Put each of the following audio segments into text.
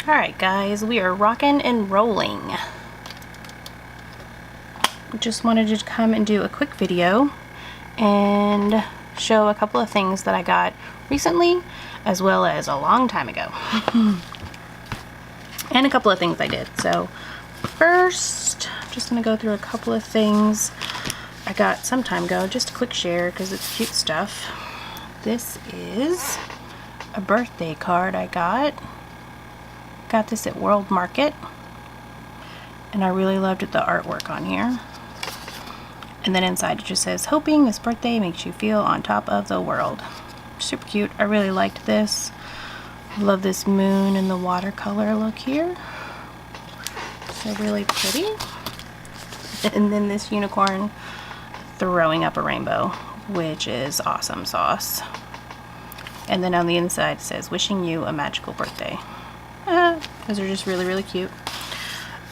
Alright guys, we are rocking and rolling. Just wanted to come and do a quick video and show a couple of things that I got recently as well as a long time ago. And a couple of things I did. So first, I'm just going to go through a couple of things I got some time ago. Just a quick share because it's cute stuff. This is a birthday card I got. Got this at World Market, and I really loved the artwork on here. And then inside it just says, hoping this birthday makes you feel on top of the world. Super cute. I really liked this. Love this moon and the watercolor look here. So really pretty. And then this unicorn throwing up a rainbow, which is awesome sauce. And then on the inside it says, wishing you a magical birthday. Those are just really, really cute.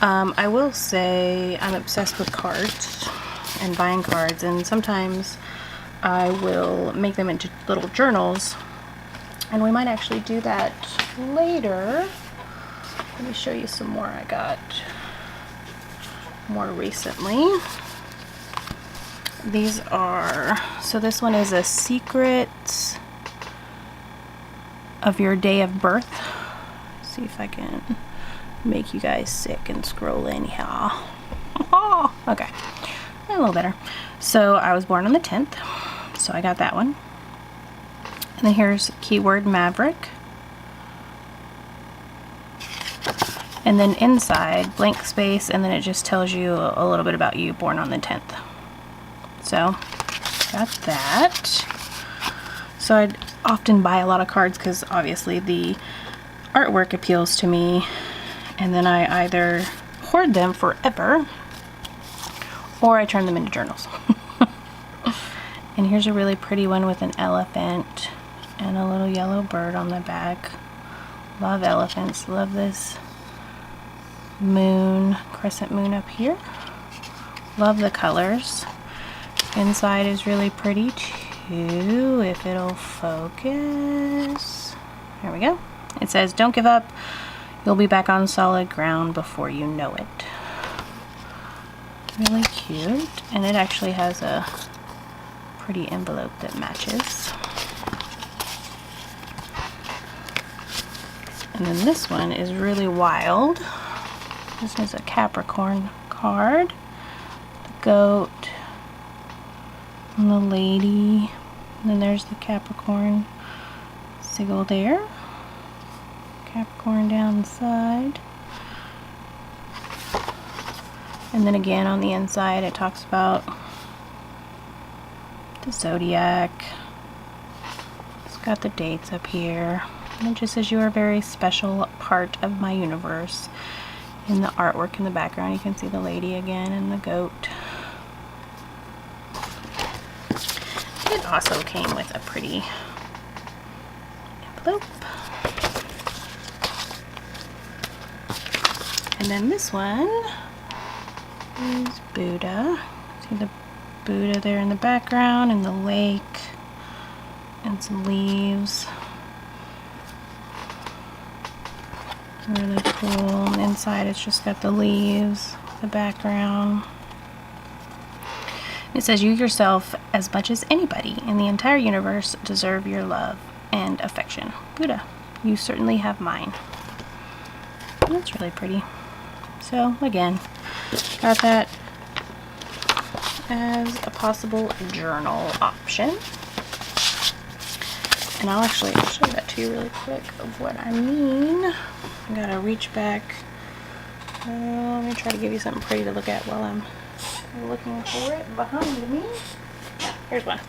I will say I'm obsessed with cards and buying cards, and sometimes I will make them into little journals, and we might actually do that later. Let me show you some more I got more recently. These are, so this one is a secret of your day of birth. See if I can make you guys sick and scroll anyhow. Oh, okay, a little better. So I was born on the 10th, so I got that one. And then here's keyword Maverick. And then inside, blank space, and then it just tells you a little bit about you, born on the 10th. So got that. So I'd often buy a lot of cards because obviously the artwork appeals to me, and then I either hoard them forever or I turn them into journals. And here's a really pretty one with an elephant and a little yellow bird on the back. Love elephants. Love this moon, crescent moon up here. Love the colors. Inside is really pretty too, if it'll focus. There we go. It says, don't give up, you'll be back on solid ground before you know it. Really cute. And it actually has a pretty envelope that matches. And then this one is really wild. This is a Capricorn card. The goat and the lady. And then there's the Capricorn sigil there. Capricorn down the side. And then again on the inside it talks about the zodiac. It's got the dates up here. And it just says you are a very special part of my universe. In the artwork in the background you can see the lady again and the goat. It also came with a pretty envelope. And then this one is Buddha. See the Buddha there in the background, and the lake, and some leaves. Really cool. And inside it's just got the leaves, the background. It says, you yourself, as much as anybody in the entire universe, deserve your love and affection. Buddha, you certainly have mine. And that's really pretty. So again, got that as a possible journal option. And I'll show that to you really quick of what I mean. I gotta reach back. Let me try to give you something pretty to look at while I'm looking for it behind me. Yeah, here's one.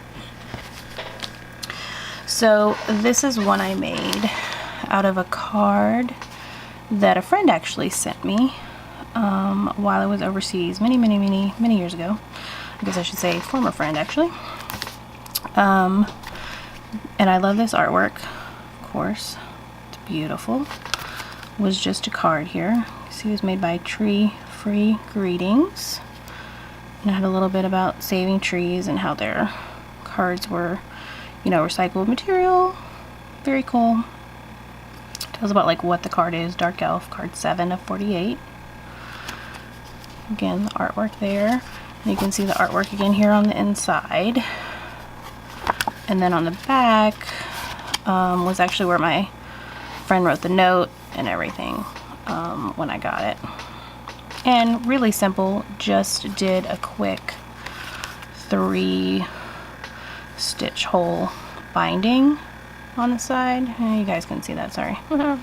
So this is one I made out of a card that a friend actually sent me while I was overseas many years ago. I guess I should say former friend actually. And I love this artwork, of course. It's beautiful. It was just a card here. You see, it was made by Tree Free Greetings. And it had a little bit about saving trees and how their cards were, you know, recycled material. Very cool. Tells about like what the card is. Dark Elf, card 7 of 48. Again, the artwork there. And you can see the artwork again here on the inside. And then on the back was actually where my friend wrote the note and everything when I got it. And really simple, just did a quick 3 stitch hole binding on the side. You guys can see that, sorry. I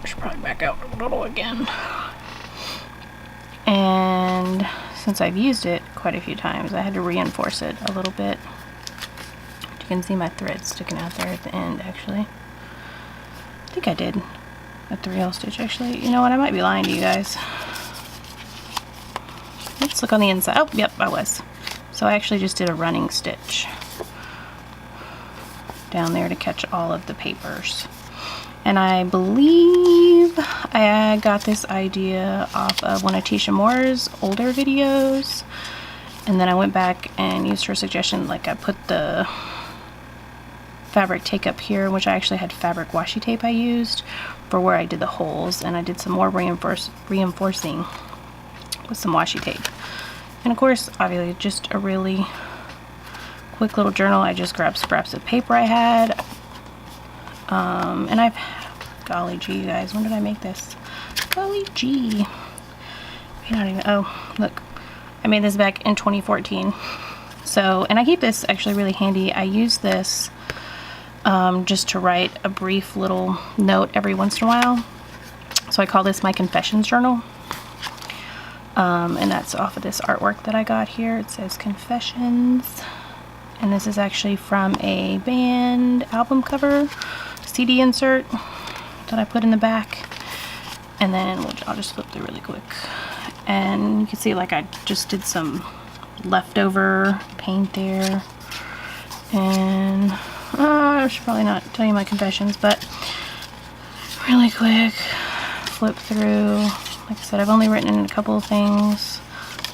should probably back out a little again. And since I've used it quite a few times, I had to reinforce it a little bit. You can see my thread sticking out there at the end, actually. I think I did a 3L stitch, actually. You know what, I might be lying to you guys. Let's look on the inside. Oh, yep, I was. So I actually just did a running stitch down there to catch all of the papers. And I believe I got this idea off of one of Tisha Moore's older videos. And then I went back and used her suggestion, like I put the fabric take up here, which I actually had fabric washi tape I used for where I did the holes, and I did some more reinforcing with some washi tape. And of course, obviously, just a really quick little journal. I just grabbed scraps of paper I had. And I've, golly gee, you guys, when did I make this? Golly gee. Not even, oh, look. I made this back in 2014. So, and I keep this actually really handy. I use this just to write a brief little note every once in a while. So I call this my confessions journal. And that's off of this artwork that I got here. It says Confessions. And this is actually from a band album cover, CD insert that I put in the back. And then I'll just flip through really quick. And you can see like I just did some leftover paint there. And I should probably not tell you my confessions, but really quick, flip through. Like I said, I've only written in a couple of things.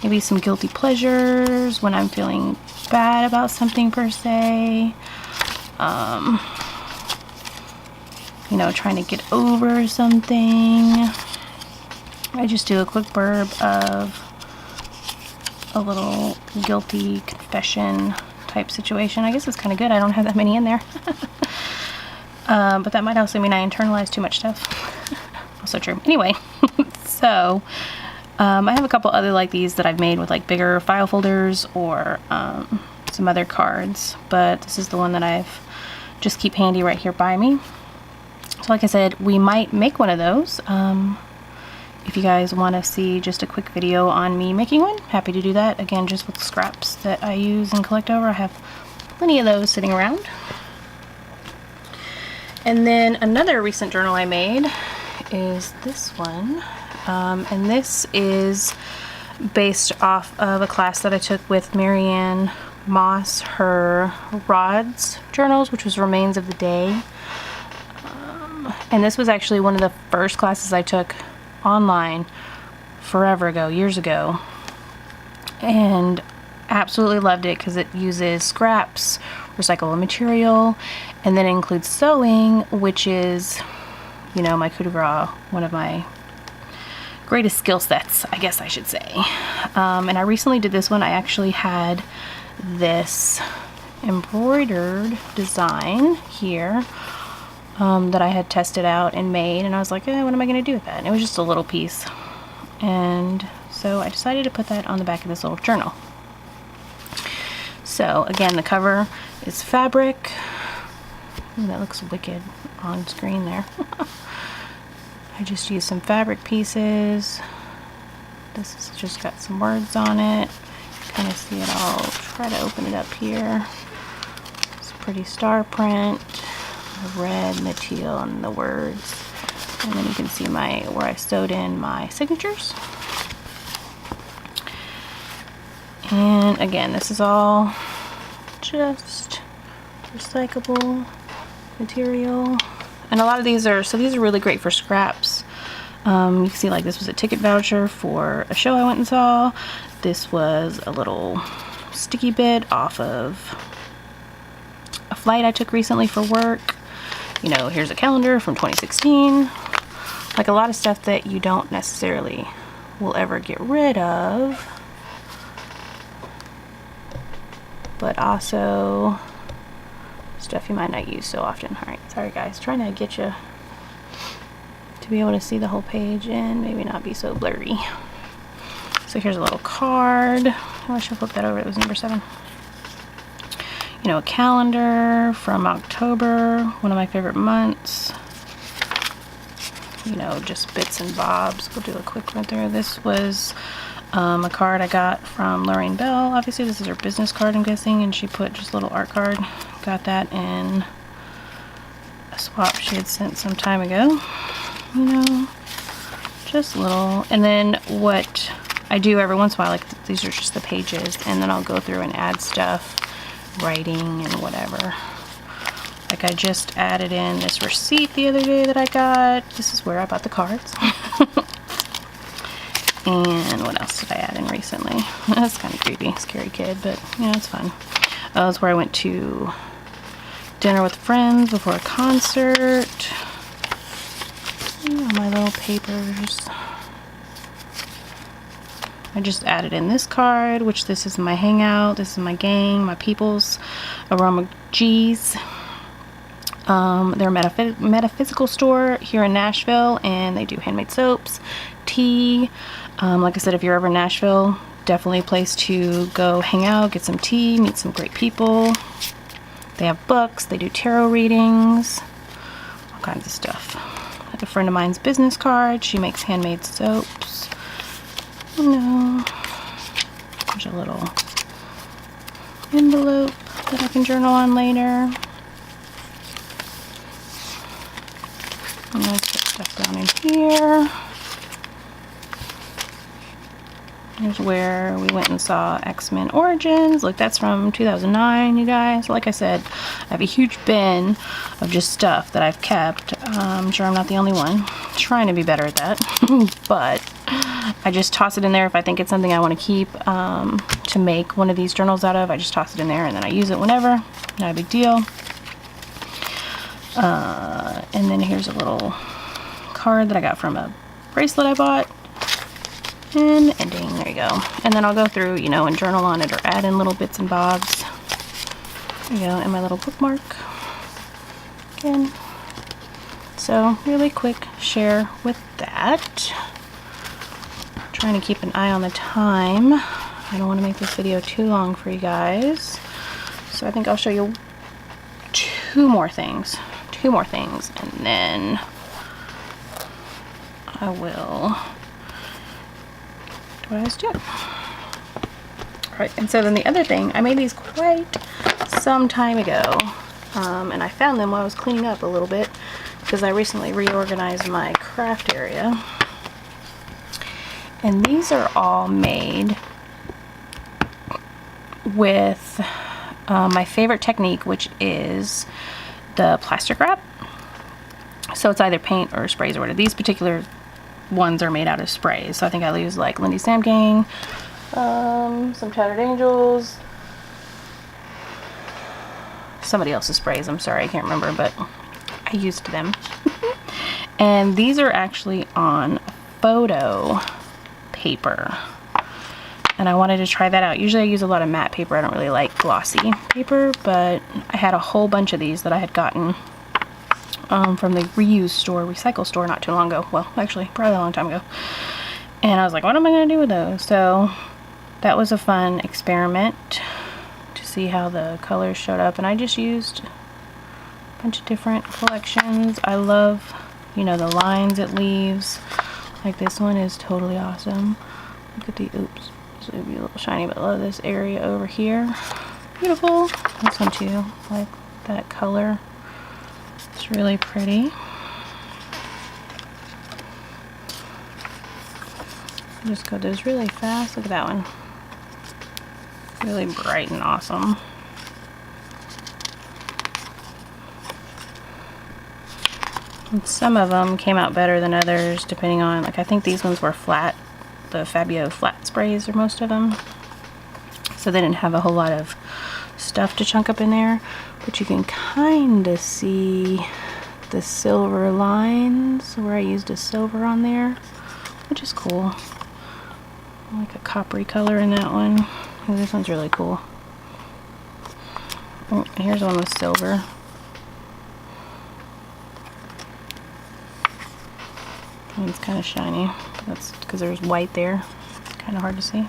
Maybe some guilty pleasures when I'm feeling bad about something per se. You know, trying to get over something. I just do a quick blurb of a little guilty confession type situation. I guess it's kind of good. I don't have that many in there. But that might also mean I internalize too much stuff. Also true. Anyway, so I have a couple other like these that I've made with like bigger file folders or some other cards, but this is the one that I've just keep handy right here by me. So like I said, we might make one of those. If you guys want to see just a quick video on me making one, happy to do that. Again, just with scraps that I use and collect over. I have plenty of those sitting around. And then another recent journal I made is this one. And this is based off of a class that I took with Marianne Moss, her Rods journals, which was Remains of the Day. And this was actually one of the first classes I took online forever ago, years ago, and absolutely loved it because it uses scraps, recyclable material, and then includes sewing, which is, you know, my coup de grace, one of my greatest skill sets, I guess I should say. And I recently did this one. I actually had this embroidered design here that I had tested out and made, and I was like, what am I going to do with that? And it was just a little piece, and so I decided to put that on the back of this little journal. So again, the cover is fabric. Ooh, that looks wicked on screen there. I just used some fabric pieces. This has just got some words on it. Kind of see it. I'll try to open it up here. It's a pretty star print. The red and the teal and the words, and then you can see where I sewed in my signatures. And again, this is all just recyclable material, and a lot of these are really great for scraps. You can see like this was a ticket voucher for a show I went and saw. This was a little sticky bit off of a flight I took recently for work. you know, here's a calendar from 2016. Like a lot of stuff that you don't necessarily will ever get rid of, but also stuff you might not use so often. All right, sorry guys, trying to get you to be able to see the whole page and maybe not be so blurry. So here's a little card. Oh, I should flip that over. It was number 7. You know, a calendar from October, one of my favorite months. You know, just bits and bobs. We'll do a quick run through. This was a card I got from Lorraine Bell. Obviously, this is her business card, I'm guessing, and she put just a little art card. Got that in a swap she had sent some time ago. You know, just little. And then what I do every once in a while, like these are just the pages, and then I'll go through and add stuff, writing and whatever. Like I just added in this receipt the other day that I got. This is where I bought the cards. And what else did I add in recently? That's kind of creepy, scary kid, but yeah, it's fun. That's where I went to dinner with friends before a concert. My little papers. I just added in this card, which this is my hangout, this is my gang, my peoples, Aroma G's. They're a metaphysical store here in Nashville, and they do handmade soaps, tea. Like I said, if you're ever in Nashville, definitely a place to go hang out, get some tea, meet some great people. They have books, they do tarot readings, all kinds of stuff. I have a friend of mine's business card. She makes handmade soaps. You know, there's a little envelope that I can journal on later. And let's put stuff down in here. Here's where we went and saw X-Men Origins. Look, that's from 2009, you guys. Like I said, I have a huge bin of just stuff that I've kept. I'm sure I'm not the only one. I'm trying to be better at that. But I just toss it in there if I think it's something I want to keep to make one of these journals out of. I just toss it in there and then I use it whenever. Not a big deal. And then here's a little card that I got from a bracelet I bought. And ending, there you go. And then I'll go through, you know, and journal on it or add in little bits and bobs. There you go, and my little bookmark. Again. So, really quick share with that. Trying to keep an eye on the time. I don't want to make this video too long for you guys. So I think I'll show you two more things, and then I will do what I was doing. Alright, and so then the other thing, I made these quite some time ago, and I found them while I was cleaning up a little bit because I recently reorganized my craft area. And these are all made with my favorite technique, which is the plastic wrap. So it's either paint or sprays or whatever. These particular ones are made out of sprays. So I think I use like Lindy Sam Gang, some Tattered Angels, somebody else's sprays. I'm sorry, I can't remember, but I used them. And these are actually on photo paper. And I wanted to try that out. Usually I use a lot of matte paper. I don't really like glossy paper, but I had a whole bunch of these that I had gotten from the reuse store, recycle store not too long ago. Well, actually, probably a long time ago. And I was like, what am I going to do with those? So that was a fun experiment to see how the colors showed up. And I just used a bunch of different collections. I love, you know, the lines it leaves. Like this one is totally awesome. Look at the, oops, this would be a little shiny, but I love this area over here. Beautiful. This one too, like that color. It's really pretty. Just go those really fast. Look at that one. Really bright and awesome. And some of them came out better than others, depending on, like I think these ones were flat. The Fabio flat sprays are most of them. So they didn't have a whole lot of stuff to chunk up in there. But you can kind of see the silver lines where I used a silver on there, which is cool. Like a coppery color in that one. Oh, this one's really cool. Oh, here's one with silver. And it's kind of shiny. That's because there's white there. Kind of hard to see.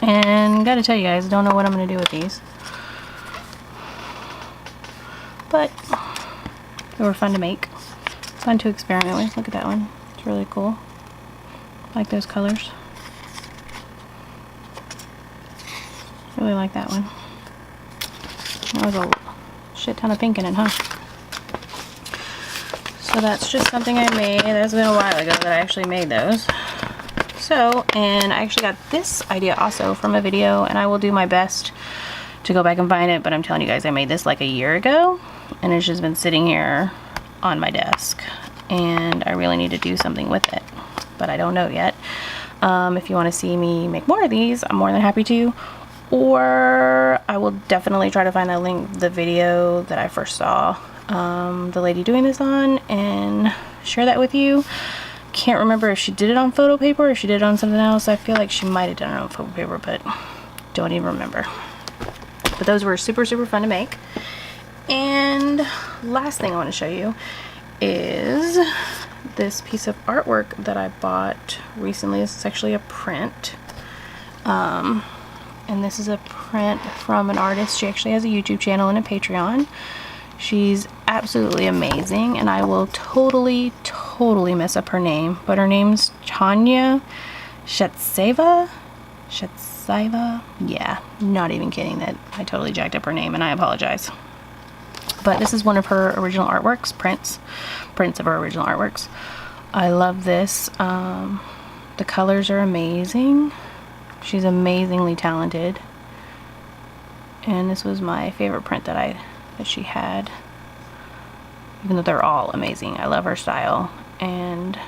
And gotta tell you guys, don't know what I'm gonna do with these. But they were fun to make. Fun to experiment with. Look at that one. It's really cool. I like those colors. Really like that one. That was a shit ton of pink in it, huh? So that's just something I made. That's been a while ago that I actually made those. So, and I actually got this idea also from a video, and I will do my best to go back and find it, but I'm telling you guys, I made this like a year ago, and it's just been sitting here on my desk, and I really need to do something with it, but I don't know yet. If you want to see me make more of these, I'm more than happy to, or I will definitely try to find that link, the video that I first saw the lady doing this on, and share that with you. Can't remember if she did it on photo paper or if she did it on something else. I feel like she might have done it on photo paper, but don't even remember. But those were super, super fun to make. And last thing I want to show you is this piece of artwork that I bought recently. This is actually a print. And this is a print from an artist. She actually has a YouTube channel and a Patreon. She's absolutely amazing, and I will totally mess up her name, but her name's Tanya Shetseva. Yeah, not even kidding. That I totally jacked up her name, and I apologize. But this is one of her original artworks, prints of her original artworks. I love this. The colors are amazing. She's amazingly talented, and this was my favorite print that she had, even though they're all amazing. I love her style, and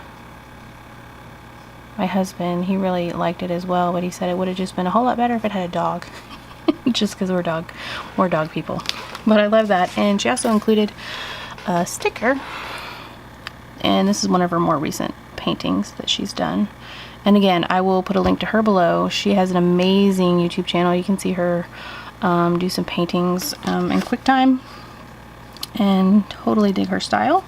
my husband, he really liked it as well, but he said it would have just been a whole lot better if it had a dog. Just because we're dog people. But I love that. And she also included a sticker, and this is one of her more recent paintings that she's done. And again, I will put a link to her below. She has an amazing YouTube channel. You can see her do some paintings in QuickTime, and totally dig her style.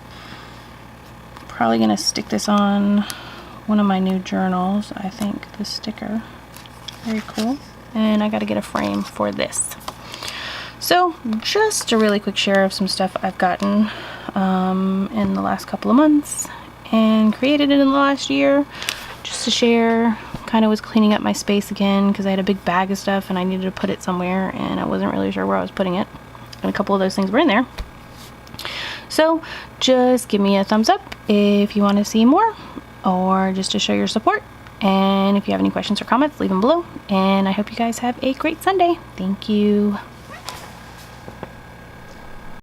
Probably gonna stick this on one of my new journals, I think, this sticker. Very cool. And I gotta get a frame for this. So just a really quick share of some stuff I've gotten in the last couple of months and created in the last year, just to share. Kind of was cleaning up my space again because I had a big bag of stuff and I needed to put it somewhere, and I wasn't really sure where I was putting it, and a couple of those things were in there. So just give me a thumbs up if you want to see more, or just to show your support. And if you have any questions or comments, leave them below. And I hope you guys have a great Sunday. Thank you.